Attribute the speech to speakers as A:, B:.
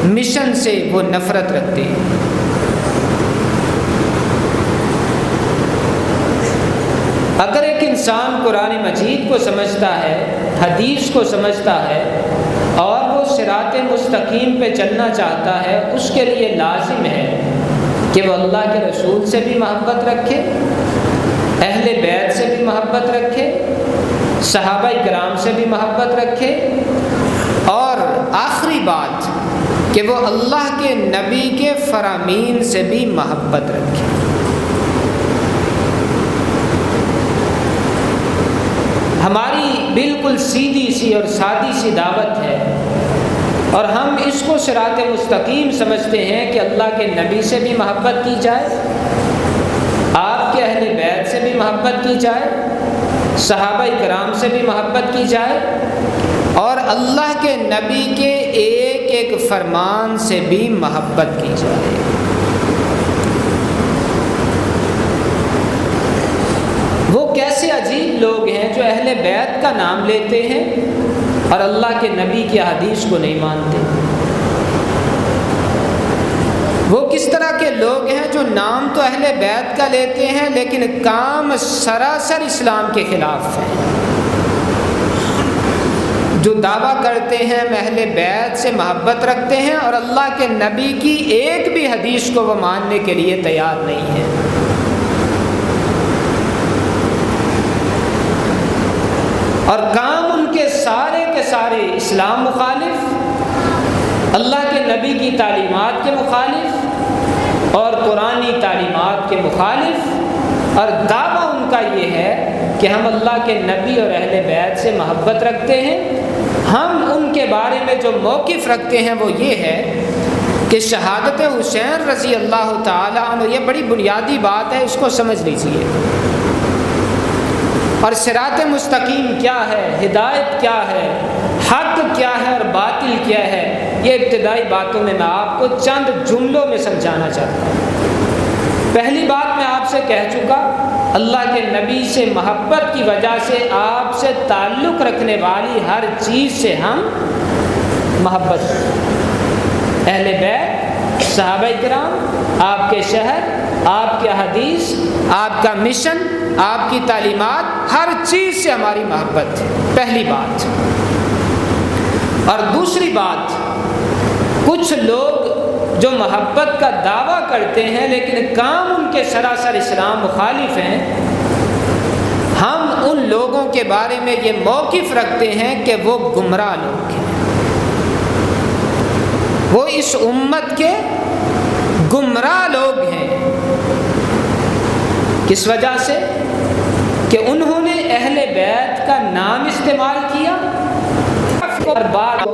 A: Mission سے وہ نفرت رکھتے ہیں۔ اگر ایک انسان قرآن مجید کو سمجھتا ہے، حدیث کو سمجھتا ہے اور وہ صراط مستقیم پہ چلنا چاہتا ہے، اس کے لیے لازم ہے کہ وہ اللہ کے رسول سے بھی محبت رکھے، اہل بیت سے بھی محبت رکھے، صحابہ کرام سے بھی محبت رکھے، اور آخری بات کہ وہ اللہ کے نبی کے فرامین سے بھی محبت رکھے۔ ہماری بالکل سیدھی سی اور سادی سی دعوت ہے، اور ہم اس کو صراط مستقیم سمجھتے ہیں کہ اللہ کے نبی سے بھی محبت کی جائے، آپ کے اہل بیت سے بھی محبت کی جائے، صحابہ کرام سے بھی محبت کی جائے، اور اللہ کے نبی کے ایک ایک فرمان سے بھی محبت کی جائے۔ وہ کیسے عجیب لوگ ہیں جو اہل بیت کا نام لیتے ہیں اور اللہ کے نبی کی حدیث کو نہیں مانتے؟ وہ کس طرح کے لوگ ہیں جو نام تو اہل بیت کا لیتے ہیں لیکن کام سراسر اسلام کے خلاف ہیں؟ جو دعویٰ کرتے ہیں ہم اہل بیت سے محبت رکھتے ہیں اور اللہ کے نبی کی ایک بھی حدیث کو وہ ماننے کے لیے تیار نہیں ہے۔ اور کام ان کے سارے اسلام مخالف، اللہ کے نبی کی تعلیمات کے مخالف اور قرآنی تعلیمات کے مخالف، اور دعویٰ ان کا یہ ہے کہ ہم اللہ کے نبی اور اہل بیت سے محبت رکھتے ہیں۔ ہم ان کے بارے میں جو موقف رکھتے ہیں وہ یہ ہے کہ شہادت حسین رضی اللہ تعالیٰ عنہ، یہ بڑی بنیادی بات ہے، اس کو سمجھ لیجیے، اور صراط مستقیم کیا ہے، ہدایت کیا ہے، حق کیا ہے اور باطل کیا ہے، یہ ابتدائی باتوں میں آپ کو چند جملوں میں سمجھانا چاہتا ہوں۔ پہلی بات میں آپ سے کہہ چکا، اللہ کے نبی سے محبت کی وجہ سے آپ سے تعلق رکھنے والی ہر چیز سے ہم محبت کریں۔ اہل بیت، صحابہ کرام، آپ کے شہر، آپ کے حدیث، آپ کا مشن، آپ کی تعلیمات، ہر چیز سے ہماری محبت ہے، پہلی بات۔ اور دوسری بات، کچھ لوگ جو محبت کا دعویٰ کرتے ہیں لیکن کام ان کے سراسر اسلام مخالف ہیں، ہم ان لوگوں کے بارے میں یہ موقف رکھتے ہیں کہ وہ گمراہ لوگ ہیں، وہ اس امت کے گمراہ لوگ ہیں۔ کس وجہ سے؟ کہ انہوں نے اہل بیت کا نام استعمال کیا اور بار